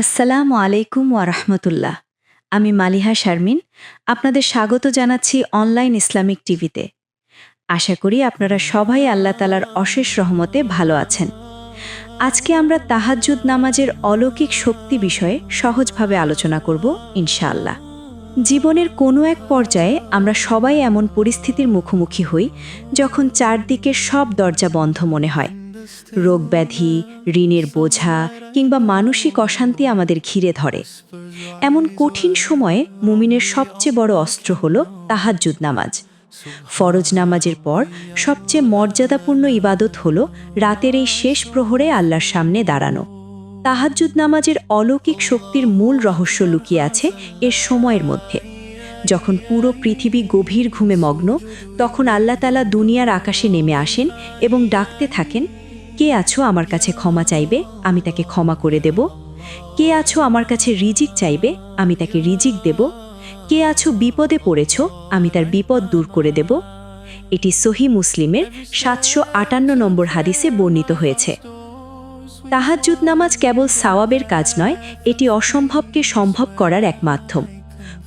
আসসালামু আলাইকুম ওয়ারাহমাতুল্লাহ। আমি মালিহা শারমিন। আপনাদের স্বাগত জানাচ্ছি অনলাইন ইসলামিক টিভিতে। আশা করি আপনারা সবাই আল্লাহ তাআলার অশেষ রহমতে ভালো আছেন। আজকে আমরা তাহাজ্জুদ নামাজের অলৌকিক শক্তি বিষয়ে সহজভাবে আলোচনা করব ইনশাআল্লাহ। জীবনের কোনো এক পর্যায়ে আমরা সবাই এমন পরিস্থিতির মুখোমুখি হই যখন চারদিকে সব দরজা বন্ধ মনে হয়। রোগব্যাধি, ঋণের বোঝা কিংবা মানসিক অশান্তি আমাদের ঘিরে ধরে। এমন কঠিন সময়ে মুমিনের সবচেয়ে বড় অস্ত্র হল তাহাজ্জুদ নামাজ। ফরজ নামাজের পর সবচেয়ে মর্যাদাপূর্ণ ইবাদত হল রাতের এই শেষ প্রহরে আল্লাহর সামনে দাঁড়ানো। তাহাজ্জুদ নামাজের অলৌকিক শক্তির মূল রহস্য লুকিয়ে আছে এর সময়ের মধ্যে। যখন পুরো পৃথিবী গভীর ঘুমে মগ্ন, তখন আল্লাহ তাআলা দুনিয়ার আকাশে নেমে আসেন এবং ডাকতে থাকেন, কে আছো আমার কাছে ক্ষমা চাইবে, আমি তাকে ক্ষমা করে দেব। কে আছো আমার কাছে রিজিক চাইবে, আমি তাকে রিজিক দেব। কে আছো বিপদে পড়েছ, আমি তার বিপদ দূর করে দেব। এটি সহিহ মুসলিমের 758 নম্বর হাদিসে বর্ণিত হয়েছে। তাহাজ্জুদ নামাজ কেবল সাওয়াবের কাজ নয়, এটি অসম্ভবকে সম্ভব করার এক মাধ্যম।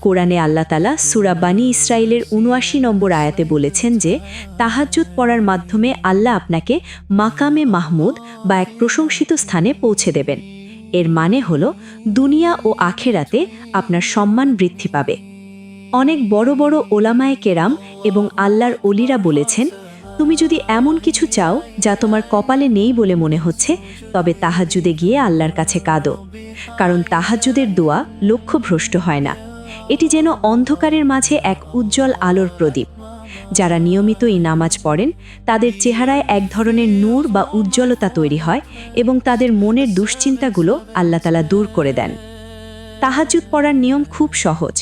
কোরআনে আল্লাহ তাআলা সূরা বানী ইসরাঈলের ৭৯ নম্বর আয়াতে বলেছেন যে তাহাজ্জুদ পড়ার মাধ্যমে আল্লাহ আপনাকে মাকামে মাহমুদ বা এক প্রশংসিত স্থানে পৌঁছে দেবেন। এর মানে হল দুনিয়া ও আখেরাতে আপনার সম্মান বৃদ্ধি পাবে। অনেক বড় বড় ওলামায়ে কেরাম এবং আল্লাহর অলিরা বলেছেন, তুমি যদি এমন কিছু চাও যা তোমার কপালে নেই বলে মনে হচ্ছে, তবে তাহাজ্জুদে গিয়ে আল্লাহর কাছে কাঁদো। কারণ তাহাজ্জুদের দোয়া লক্ষ্যভ্রষ্ট হয় না। এটি যেন অন্ধকারের মাঝে এক উজ্জ্বল আলোর প্রদীপ। যারা নিয়মিত এই নামাজ পড়েন তাদের চেহারায় এক ধরনের নূর বা উজ্জ্বলতা তৈরি হয় এবং তাদের মনের দুশ্চিন্তাগুলো আল্লাহ তাআলা দূর করে দেন। তাহাজ্জুদ পড়ার নিয়ম খুব সহজ।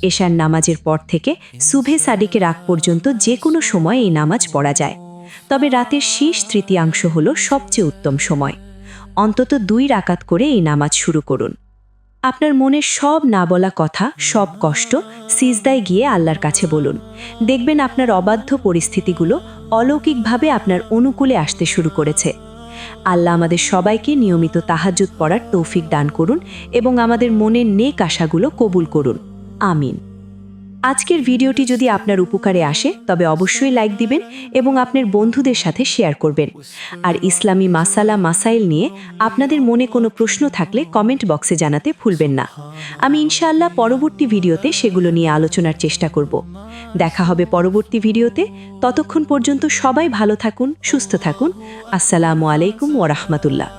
এশার নামাজের পর থেকে সুবহে সাদিকের আগ পর্যন্ত যে কোনো সময় এই নামাজ পড়া যায়। তবে রাতের শেষ তৃতীয়াংশ হল সবচেয়ে উত্তম সময়। অন্তত 2 রাকাত করে এই নামাজ শুরু করুন। আপনার মনের সব না বলা কথা, সব কষ্ট সিজদায় গিয়ে আল্লাহর কাছে বলুন। দেখবেন আপনার অবাধ্য পরিস্থিতিগুলো অলৌকিকভাবে আপনার অনুকূলে আসতে শুরু করেছে। আল্লাহ আমাদের সবাইকে নিয়মিত তাহাজ্জুদ পড়ার তৌফিক দান করুন এবং আমাদের মনের নেক আশাগুলো কবুল করুন। আমিন। আজকের ভিডিওটি যদি আপনার উপকারে আসে তবে অবশ্যই লাইক দিবেন এবং আপনার বন্ধুদের সাথে শেয়ার করবেন। আর ইসলামী মাসাইল নিয়ে আপনাদের মনে কোনো প্রশ্ন থাকলে কমেন্ট বক্সে জানাতে ভুলবেন না। আমি ইনশাআল্লাহ পরবর্তী ভিডিওতে সেগুলো নিয়ে আলোচনার চেষ্টা করব। দেখা হবে পরবর্তী ভিডিওতে। ততক্ষণ পর্যন্ত সবাই ভালো থাকুন, সুস্থ থাকুন। আসসালামু আলাইকুম ওয়া রাহমাতুল্লাহ।